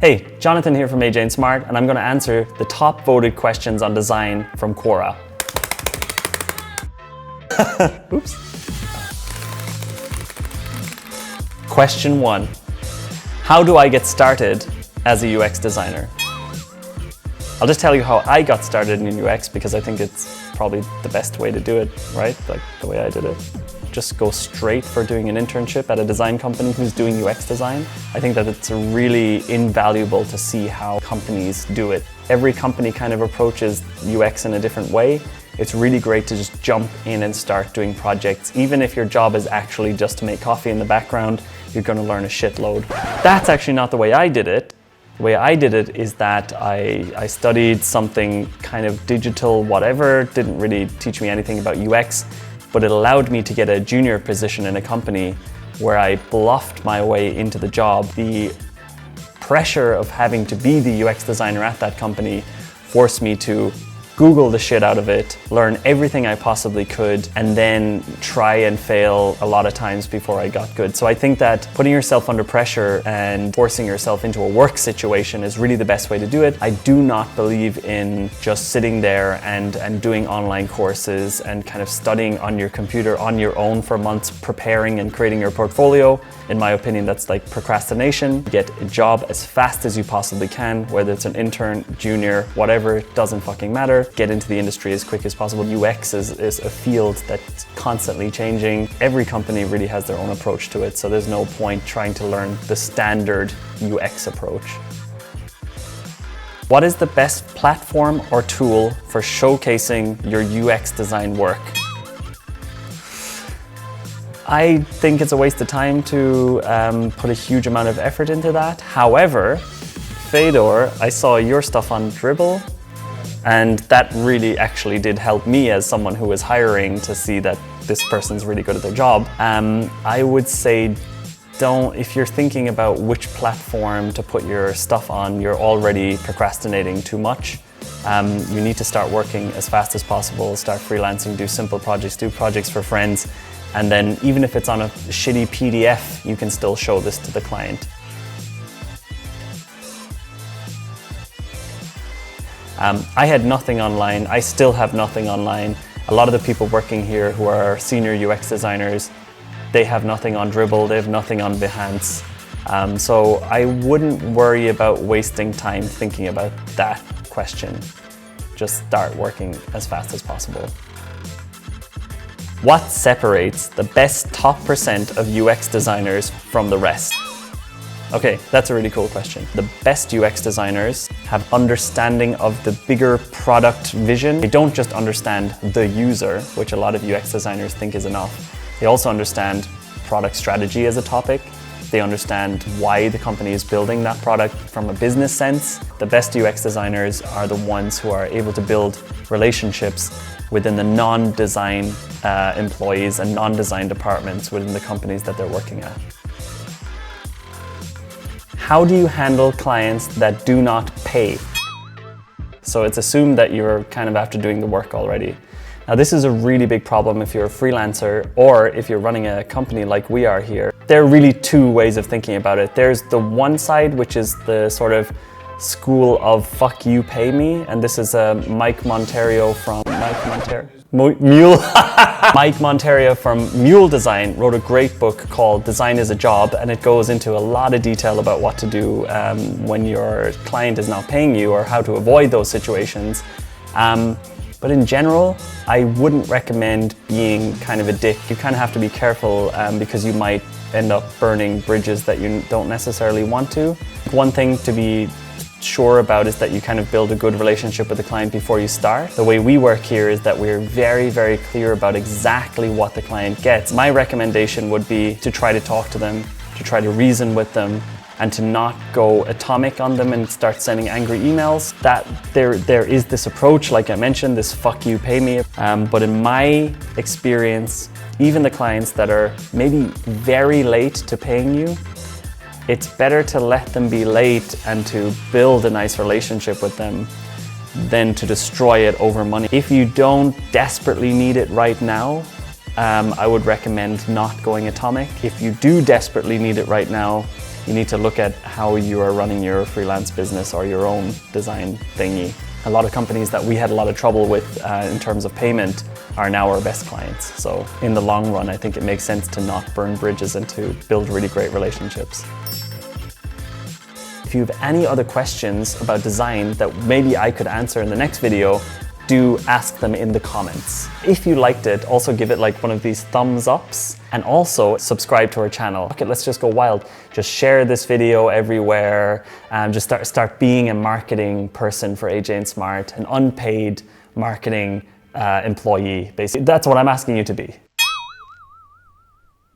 Hey, Jonathan here from Aj&Smart, and I'm going to answer the top voted questions on design from Quora. Oops. Question 1. How do I get started as a UX designer? I'll just tell you how I got started in UX because I think it's probably the best way to do it, right? Like the way I did it. Just go straight for doing an internship at a design company who's doing UX design. I think that it's really invaluable to see how companies do it. Every company kind of approaches UX in a different way. It's really great to just jump in and start doing projects. Even if your job is actually just to make coffee in the background, you're going to learn a shitload. That's actually not the way I did it. The way I did it is that I studied something kind of digital, whatever, didn't really teach me anything about UX, but it allowed me to get a junior position in a company where I bluffed my way into the job. The pressure of having to be the UX designer at that company forced me to Google the shit out of it, learn everything I possibly could, and then try and fail a lot of times before I got good. So I think that putting yourself under pressure and forcing yourself into a work situation is really the best way to do it. I do not believe in just sitting there and doing online courses and kind of studying on your computer on your own for months, preparing and creating your portfolio. In my opinion, that's like procrastination. Get a job as fast as you possibly can, whether it's an intern, junior, whatever, it doesn't fucking matter. Get into the industry as quick as possible. UX is a field that's constantly changing. Every company really has their own approach to it, so there's no point trying to learn the standard UX approach. What is the best platform or tool for showcasing your UX design work? I think it's a waste of time to put a huge amount of effort into that. However, Fedor, I saw your stuff on Dribbble, and that really actually did help me as someone who was hiring to see that this person's really good at their job. I would say if you're thinking about which platform to put your stuff on, you're already procrastinating too much. You need to start working as fast as possible, start freelancing, do simple projects, do projects for friends, and then even if it's on a shitty PDF, you can still show this to the client. I had nothing online. I still have nothing online. A lot of the people working here who are senior UX designers, they have nothing on Dribbble, they have nothing on Behance. So I wouldn't worry about wasting time thinking about that question. Just start working as fast as possible. What separates the best top % of UX designers from the rest? Okay, that's a really cool question. The best UX designers have understanding of the bigger product vision. They don't just understand the user, which a lot of UX designers think is enough. They also understand product strategy as a topic. They understand why the company is building that product from a business sense. The best UX designers are the ones who are able to build relationships within the non-design employees and non-design departments within the companies that they're working at. How do you handle clients that do not pay? So it's assumed that you're kind of after doing the work already. Now this is a really big problem if you're a freelancer or if you're running a company like we are here. There are really two ways of thinking about it. There's the one side, which is the sort of school of fuck you pay me, and this is Mike Monterio from Mike Monterio from Mule Design wrote a great book called Design is a Job, and it goes into a lot of detail about what to do when your client is not paying you or how to avoid those situations. But in general, I wouldn't recommend being kind of a dick. You kind of have to be careful because you might end up burning bridges that you don't necessarily want to. One thing to be sure about is that you kind of build a good relationship with the client before you start. The way we work here is that we're very, very clear about exactly what the client gets. My recommendation would be to try to talk to them, to try to reason with them, and to not go atomic on them and start sending angry emails. That there is this approach, like I mentioned, this fuck you, pay me. But in my experience, even the clients that are maybe very late to paying you, it's better to let them be late and to build a nice relationship with them than to destroy it over money. If you don't desperately need it right now, I would recommend not going atomic. If you do desperately need it right now, You need to look at how you are running your freelance business or your own design thingy. A lot of companies that we had a lot of trouble with in terms of payment are now our best clients. So in the long run, I think it makes sense to not burn bridges and to build really great relationships. If you have any other questions about design that maybe I could answer in the next video, do ask them in the comments. If you liked it, also give it like one of these thumbs ups, and also subscribe to our channel. Okay, let's just go wild. Just share this video everywhere, and just start being a marketing person for Aj&Smart, an unpaid marketing employee, basically. That's what I'm asking you to be.